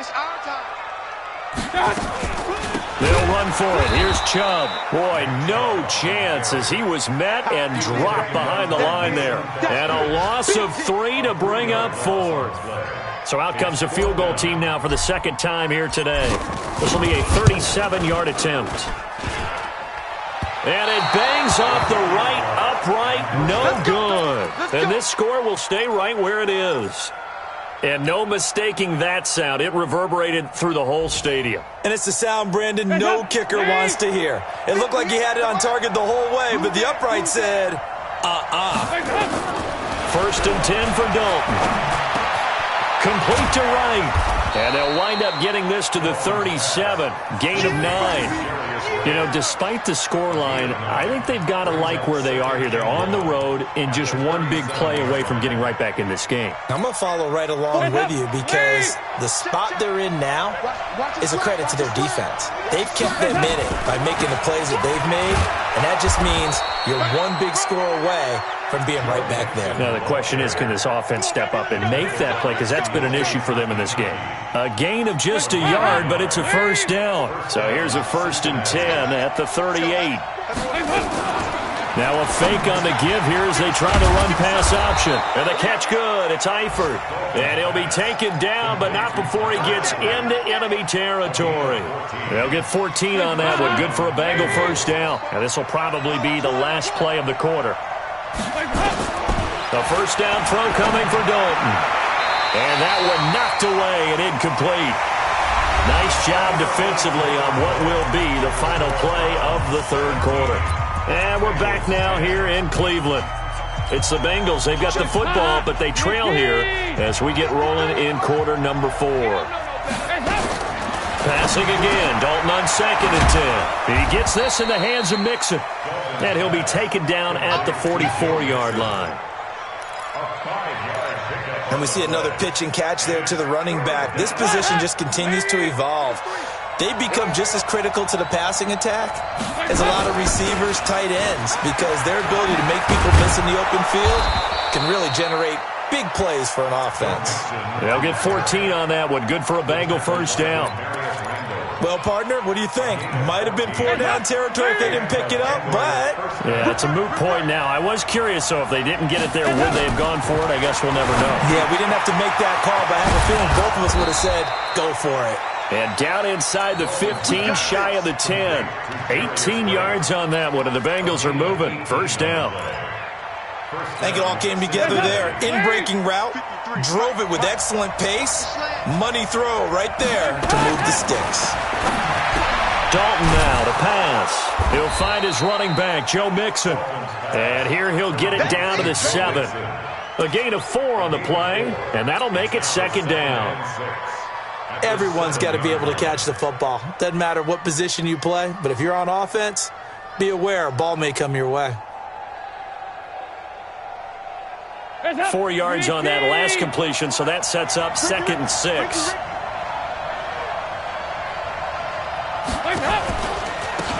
They'll run for it. Here's Chubb. Boy, no chance as he was met and dropped behind the line there. And a loss of 3 to bring up 4. So out comes a field goal team now for the second time here today. This will be a 37-yard attempt. And it bangs off the right upright. No good. And this score will stay right where it is. And no mistaking that sound. It reverberated through the whole stadium. And it's the sound, Brandon, no kicker wants to hear. It looked like he had it on target the whole way, but the upright said, First and 10 for Dalton. Complete to right. And they'll wind up getting this to the 37. Gain of 9. You know, despite the scoreline, I think they've got to like where they are here. They're on the road and just one big play away from getting right back in this game. I'm going to follow right along with you because the spot they're in now is a credit to their defense. They've kept them in it by making the plays that they've made, and that just means you're one big score away from being right back there. Now, the question is, can this offense step up and make that play? Because that's been an issue for them in this game. A gain of just a yard, but it's a first down. So here's a 1st and 10 at the 38. Now a fake on the give here as they try the run-pass option. And the catch good. It's Eifert. And he'll be taken down, but not before he gets into enemy territory. They'll get 14 on that one. Good for a Bengal first down. And this will probably be the last play of the quarter. The first down throw coming for Dalton. And that one knocked away and incomplete. Nice job defensively on what will be the final play of the third quarter. And we're back now here in Cleveland. It's the Bengals. They've got the football, but they trail here as we get rolling in quarter number 4. Passing again. Dalton on 2nd and 10. He gets this in the hands of Mixon. And he'll be taken down at the 44-yard line. And we see another pitch and catch there to the running back. This position just continues to evolve. They become just as critical to the passing attack as a lot of receivers, tight ends, because their ability to make people miss in the open field can really generate big plays for an offense. They'll get 14 on that one. Good for a Bengal first down. Well, partner, what do you think? Might have been 4-down territory if they didn't pick it up, but... Yeah, it's a moot point now. I was curious, so if they didn't get it there, would they have gone for it? I guess we'll never know. Yeah, we didn't have to make that call, but I have a feeling both of us would have said, go for it. And down inside the 15, shy of the 10. 18 yards on that one, and the Bengals are moving. First down. I think it all came together there. In-breaking route, drove it with excellent pace. Money throw right there to move the sticks. Dalton now to pass. He'll find his running back, Joe Mixon. And here he'll get it down to the 7. A gain of 4 on the play, and that'll make it 2nd down. Everyone's got to be able to catch the football. Doesn't matter what position you play, but if you're on offense, be aware a ball may come your way. 4 yards on that last completion, so that sets up 2nd and 6.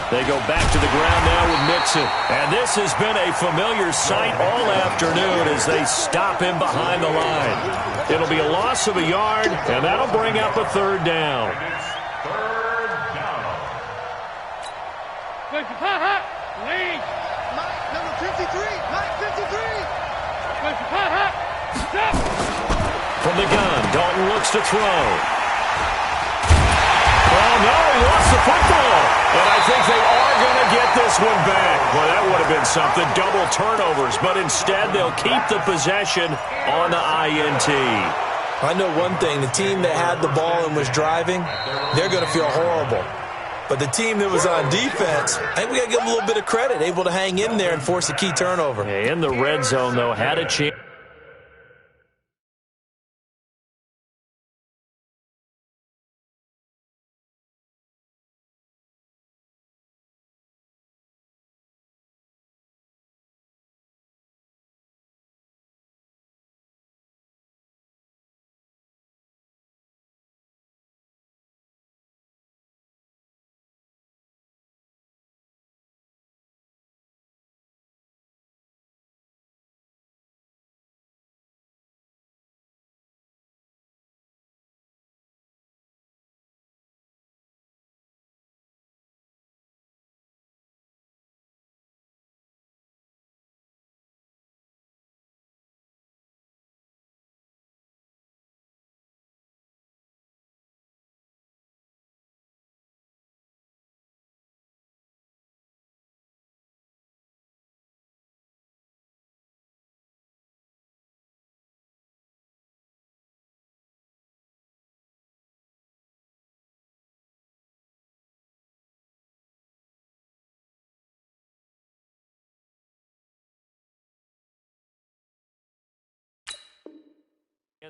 They go back to the ground now with Mixon. And this has been a familiar sight all afternoon as they stop him behind the line. It'll be a loss of a yard, and that'll bring up a 3rd down. Number 53. Mike 53. From the gun, Dalton looks to throw. Oh, no, he lost the football. And I think they are going to get this one back. Well, that would have been something, double turnovers. But instead, they'll keep the possession on the INT. I know one thing. The team that had the ball and was driving, they're going to feel horrible. But the team that was on defense, I think we got to give them a little bit of credit, able to hang in there and force a key turnover. In the red zone, though, had a chance.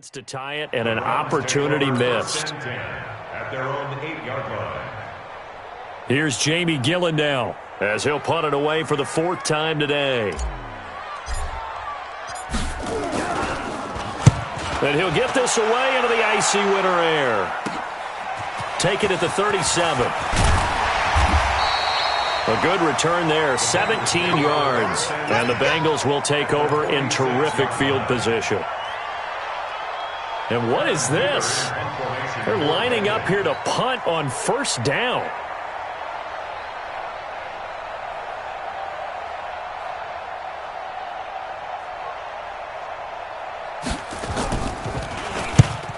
To tie it and an opportunity missed. At their own 8-yard line. Here's Jamie Gillen now as he'll punt it away for the 4th time today. And he'll get this away into the icy winter air. Take it at the 37. A good return there, 17 yards. And the Bengals will take over in terrific field position. And what is this? They're lining up here to punt on 1st down.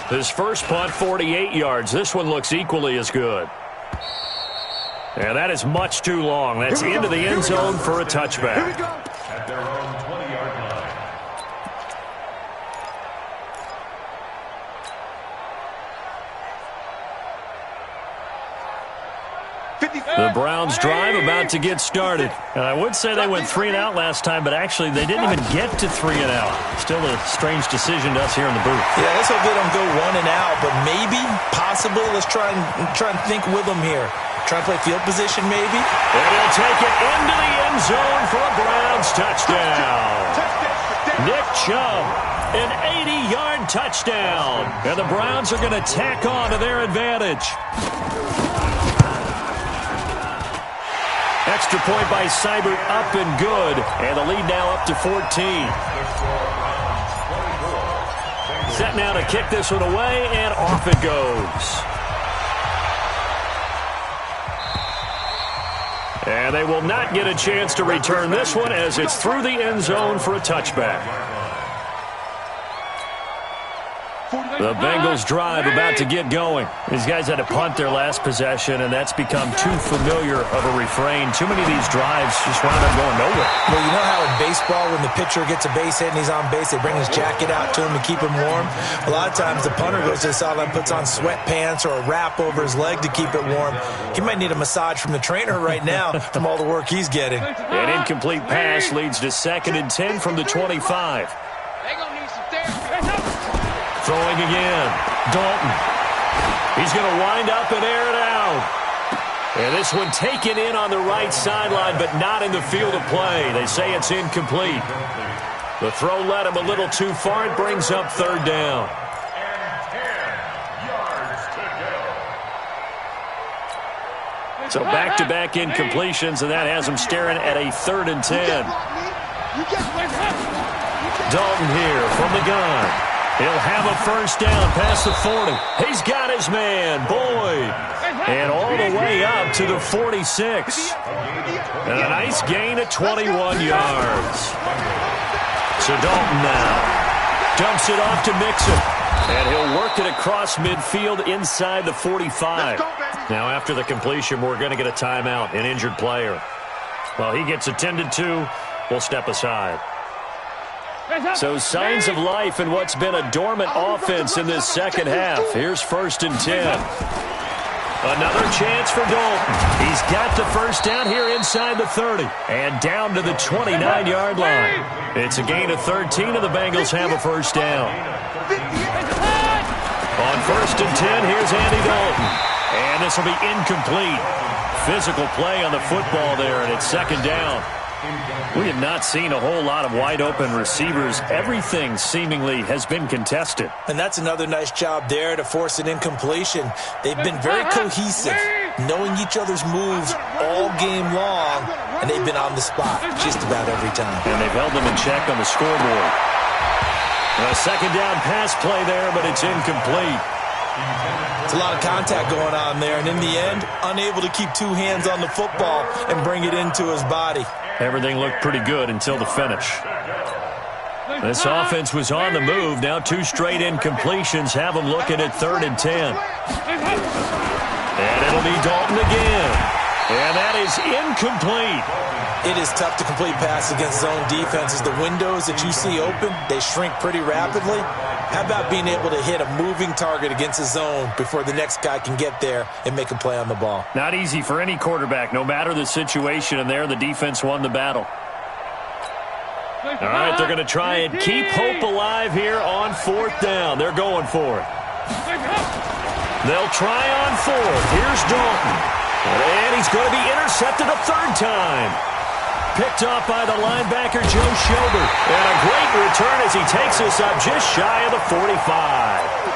His first punt, 48 yards. This one looks equally as good. And that is much too long. That's into the end zone for a touchback. At their own 20-yard line. The Browns drive about to get started. And I would say they went 3 and out last time, but actually they didn't even get to 3 and out. Still a strange decision to us here in the booth. Yeah, let's hope they don't go 1 and out, but maybe, possibly, let's try and think with them here. Try and play field position, maybe. And he'll take it into the end zone for a Browns touchdown. Nick Chubb, an 80-yard touchdown. And the Browns are going to tack on to their advantage. Extra point by Seibert, up and good. And the lead now up to 14. Set now to kick this one away, and off it goes. And they will not get a chance to return this one as it's through the end zone for a touchback. The Bengals drive about to get going. These guys had to punt their last possession, and that's become too familiar of a refrain. Too many of these drives just wound up going nowhere. Well, you know how in baseball when the pitcher gets a base hit and he's on base, they bring his jacket out to him to keep him warm? A lot of times the punter goes to the sideline, puts on sweatpants or a wrap over his leg to keep it warm. He might need a massage from the trainer right now from all the work he's getting. An incomplete pass leads to 2nd and 10 from the 25. Throwing again. Dalton. He's going to wind up and air it out. And this one taken in on the right sideline, but not in the field of play. They say it's incomplete. The throw led him a little too far. It brings up 3rd down. And 10 yards to go. So back-to-back incompletions, and that has him staring at a 3rd and 10. Dalton here from the gun. He'll have a 1st down past the 40. He's got his man, Boyd. And all the way up to the 46. And a nice gain of 21 yards. So Dalton now dumps it off to Mixon. And he'll work it across midfield inside the 45. Now after the completion, we're going to get a timeout, an injured player. While he gets attended to, we'll step aside. So signs of life in what's been a dormant offense in this second half. Here's 1st and 10. Another chance for Dalton. He's got the 1st down here inside the 30. And down to the 29-yard line. It's a gain of 13, and the Bengals have a 1st down. On 1st and 10, here's Andy Dalton. And this will be incomplete. Physical play on the football there, and it's 2nd down. We have not seen a whole lot of wide-open receivers. Everything seemingly has been contested. And that's another nice job there to force an incompletion. They've been very cohesive, knowing each other's moves all game long, and they've been on the spot just about every time. And they've held them in check on the scoreboard. A 2nd down pass play there, but it's incomplete. It's a lot of contact going on there, and in the end, unable to keep 2 hands on the football and bring it into his body. Everything looked pretty good until the finish. This offense was on the move. Now 2 straight incompletions have them looking at 3rd and 10. And it'll be Dalton again. And that is incomplete. It is tough to complete passes against zone defenses. The windows that you see open, they shrink pretty rapidly. How about being able to hit a moving target against a zone before the next guy can get there and make a play on the ball? Not easy for any quarterback, no matter the situation, and there the defense won the battle. All right, they're going to try and keep hope alive here on 4th down. They're going for it. They'll try on 4th. Here's Dalton. And he's going to be intercepted a 3rd time. Picked off by the linebacker, Joe Schobert. And a great return as he takes us up just shy of the 45.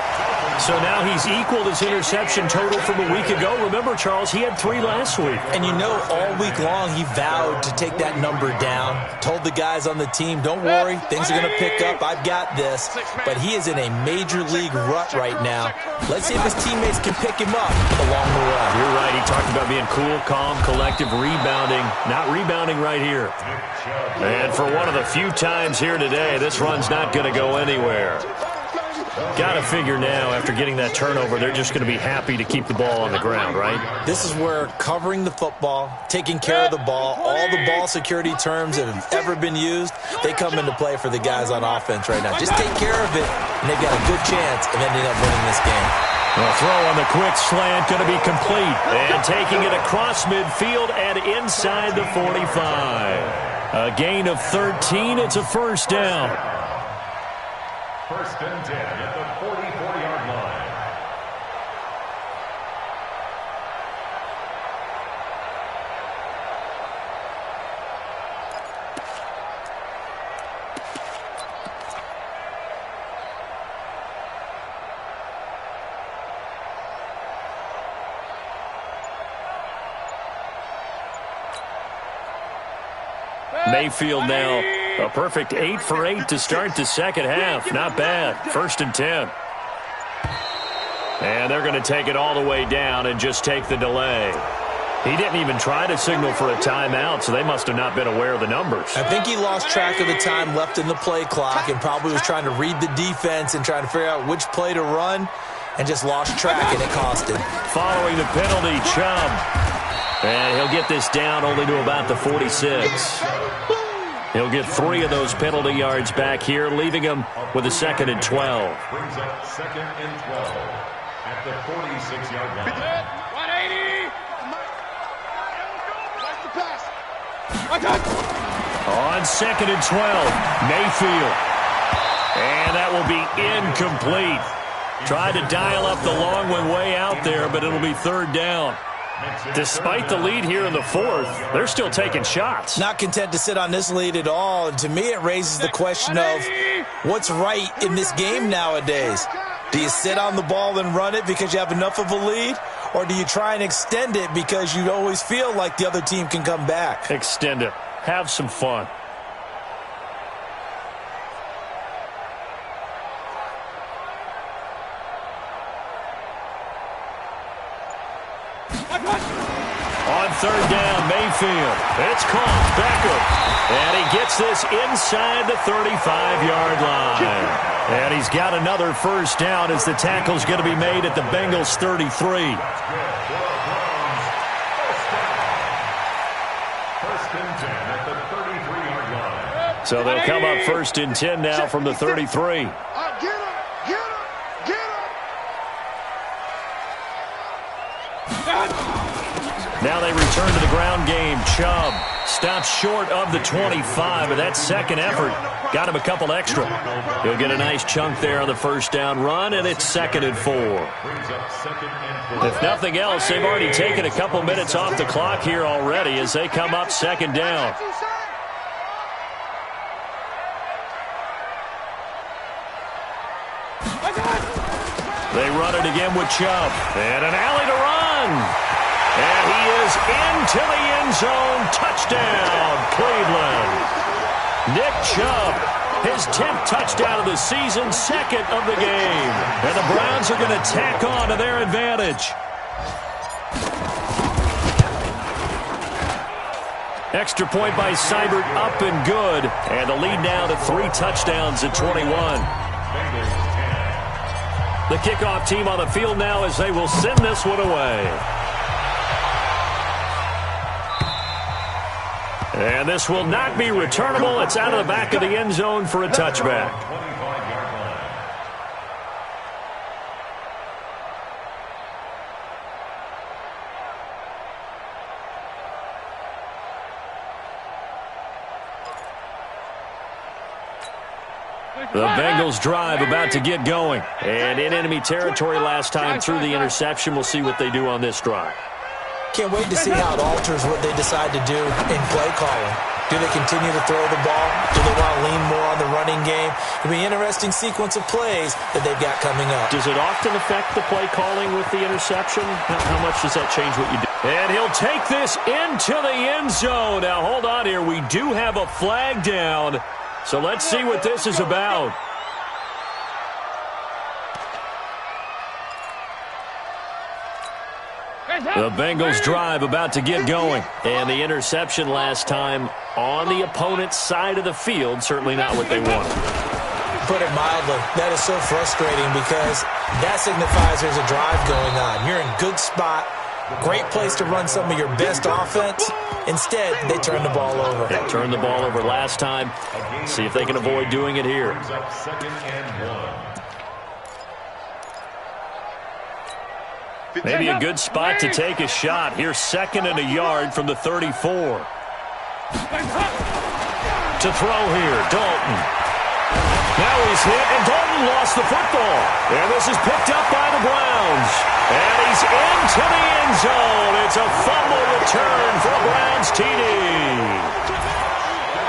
So now he's equaled his interception total from a week ago. Remember, Charles, he had 3 last week. And you know, all week long he vowed to take that number down. Told the guys on the team, don't worry, things are going to pick up. I've got this. But he is in a major league rut right now. Let's see if his teammates can pick him up along the way. You're right. He talked about being cool, calm, collective, rebounding. Not rebounding right here. And for one of the few times here today, this run's not going to go anywhere. Got to figure now, after getting that turnover, they're just going to be happy to keep the ball on the ground, right? This is where covering the football, taking care of the ball, all the ball security terms that have ever been used, they come into play for the guys on offense right now. Just take care of it, and they've got a good chance of ending up winning this game. The throw on the quick slant going to be complete. And taking it across midfield and inside the 45. A gain of 13. It's a 1st down. 1st and 10 at the 44-yard line. Mayfield now a perfect 8 for 8 to start the 2nd half. Not bad. 1st and 10. And they're going to take it all the way down and just take the delay. He didn't even try to signal for a timeout, so they must have not been aware of the numbers. I think he lost track of the time left in the play clock and probably was trying to read the defense and trying to figure out which play to run and just lost track, and it cost him. Following the penalty, Chubb. And he'll get this down only to about the 46. He'll get 3 of those penalty yards back here, leaving him with a 2nd and 12. Brings up 2nd and 12 at the 46-yard line. 180. On 2nd and 12, Mayfield. And that will be incomplete. Tried to dial up the long one way out there, but it'll be 3rd down. Despite the lead here in the 4th, they're still taking shots. Not content to sit on this lead at all. And to me, it raises the question of what's right in this game nowadays. Do you sit on the ball and run it because you have enough of a lead? Or do you try and extend it because you always feel like the other team can come back? Extend it. Have some fun. On 3rd down, Mayfield. It's caught. Beckham. And he gets this inside the 35-yard line. And he's got another 1st down as the tackle's going to be made at the Bengals' 33. So they'll come up 1st and 10 now from the 33. Now they return to the ground game. Chubb stops short of the 25, but that 2nd effort got him a couple extra. He'll get a nice chunk there on the 1st down run, and it's 2nd and 4. If nothing else, they've already taken a couple minutes off the clock here already as they come up 2nd down. They run it again with Chubb. And an alley to run. And he is into the end zone. Touchdown, Cleveland. Nick Chubb, his 10th touchdown of the season, 2nd of the game. And the Browns are going to tack on to their advantage. Extra point by Seibert, up and good. And the lead now to 3 touchdowns at 21. The kickoff team on the field now as they will send this one away. And this will not be returnable. It's out of the back of the end zone for a touchback. The Bengals drive about to get going. And in enemy territory last time through the interception. We'll see what they do on this drive. Can't wait to see how it alters what they decide to do in play calling. Do they continue to throw the ball? Do they want to lean more on the running game? It'll be an interesting sequence of plays that they've got coming up. Does it often affect the play calling with the interception? How much does that change what you do? And he'll take this into the end zone. Now, hold on here. We do have a flag down. So let's see what this is about. The Bengals drive about to get going. And the interception last time on the opponent's side of the field, certainly not what they wanted. Put it mildly, that is so frustrating because that signifies there's a drive going on. You're in good spot, great place to run some of your best offense. Instead, they turn the ball over. They turned the ball over last time. See if they can avoid doing it here. Maybe a good spot to take a shot. Here's 2nd and a yard from the 34. To throw here, Dalton. Now he's hit, and Dalton lost the football. And this is picked up by the Browns. And he's into the end zone. It's a fumble return for a Browns TD.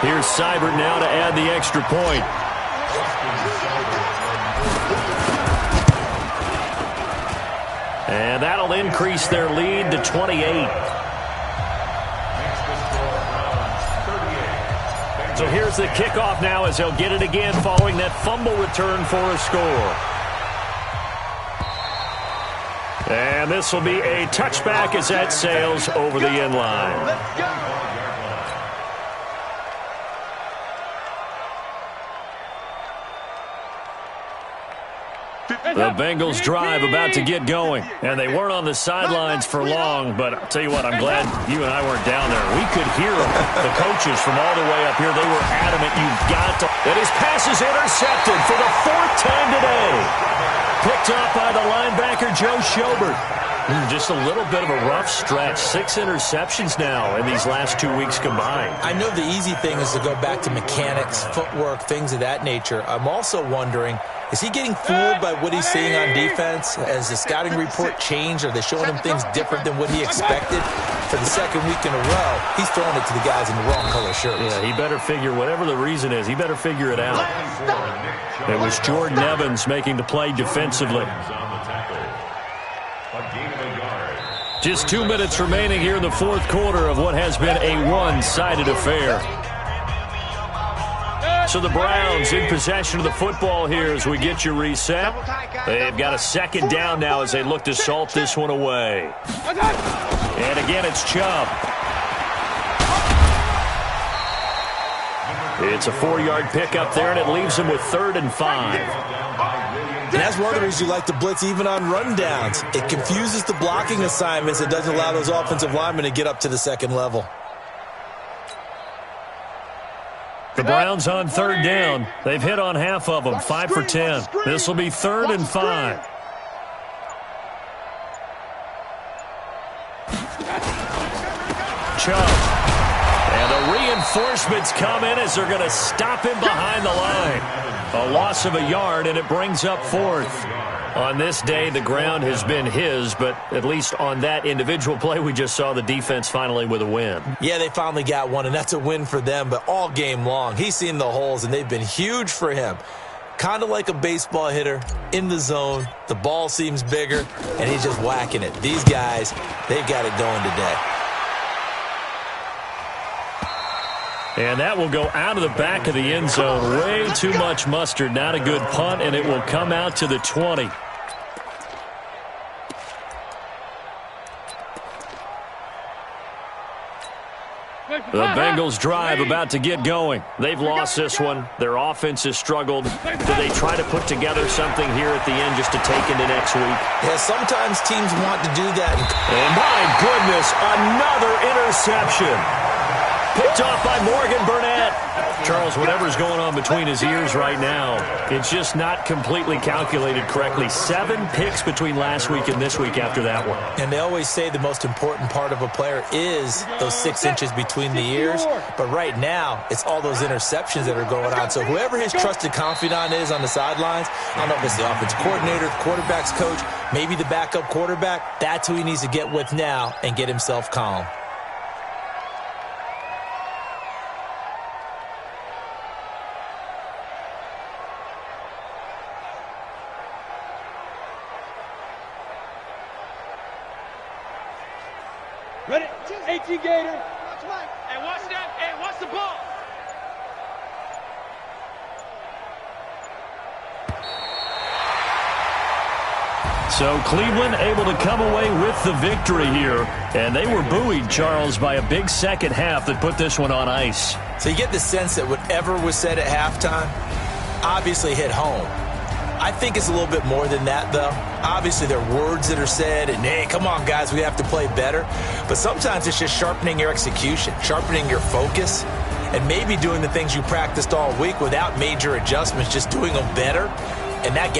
Here's Seibert now to add the extra point. And that'll increase their lead to 28. So here's the kickoff now as they'll get it again following that fumble return for a score. And this will be a touchback as that sails over the end line. Let's go. The Bengals drive about to get going. And they weren't on the sidelines for long, but I'll tell you what, I'm glad you and I weren't down there. We could hear the coaches from all the way up here. They were adamant, you've got to. And his pass is intercepted for the 4th time today. Picked off by the linebacker, Joe Schobert. Just a little bit of a rough stretch. 6 interceptions now in these last 2 weeks combined. I know the easy thing is to go back to mechanics, footwork, things of that nature. I'm also wondering, is he getting fooled by what he's seeing on defense? Has the scouting report changed? Are they showing him things different than what he expected? For the 2nd week in a row, he's throwing it to the guys in the wrong color shirts. Yeah, he better figure, whatever the reason is, he better figure it out. It was Jordan Evans making the play defensively. Just 2 minutes remaining here in the 4th quarter of what has been a one-sided affair. So the Browns in possession of the football here as we get you reset. They've got a 2nd down now as they look to salt this one away. And again, it's Chubb. It's a 4-yard pickup there, and it leaves them with 3rd and 5. And that's one of the reasons you like to blitz even on rundowns. It confuses the blocking assignments. It doesn't allow those offensive linemen to get up to the 2nd level. The Browns on 3rd down. They've hit on half of them, 5 for 10. This will be 3rd and 5. Chubb. And the reinforcements come in as they're going to stop him behind the line. A loss of a yard, and it brings up 4th. On this day, the ground has been his, but at least on that individual play, we just saw the defense finally with a win. Yeah, they finally got one, and that's a win for them, but all game long, he's seen the holes, and they've been huge for him. Kind of like a baseball hitter in the zone. The ball seems bigger, and he's just whacking it. These guys, they've got it going today. And that will go out of the back of the end zone. Way too much mustard. Not a good punt, and it will come out to the 20. The Bengals drive about to get going. They've lost this one. Their offense has struggled. Do they try to put together something here at the end just to take into next week? Yeah, sometimes teams want to do that. And my goodness, another interception. Picked off by Morgan Burnett. Charles, whatever's going on between his ears right now, it's just not completely calculated correctly. 7 picks between last week and this week after that one. And they always say the most important part of a player is those 6 inches between the ears. But right now, it's all those interceptions that are going on. So whoever his trusted confidant is on the sidelines, I don't know if it's the offensive coordinator, the quarterback's coach, maybe the backup quarterback, that's who he needs to get with now and get himself calm. Ready? 18 Gator. Watch Mike. Hey, watch that. Hey, watch the ball. So Cleveland able to come away with the victory here. And they were buoyed, Charles, by a big second half that put this one on ice. So you get the sense that whatever was said at halftime obviously hit home. I think it's a little bit more than that, though. Obviously, there are words that are said, and, hey, come on, guys, we have to play better. But sometimes it's just sharpening your execution, sharpening your focus, and maybe doing the things you practiced all week without major adjustments, just doing them better. And that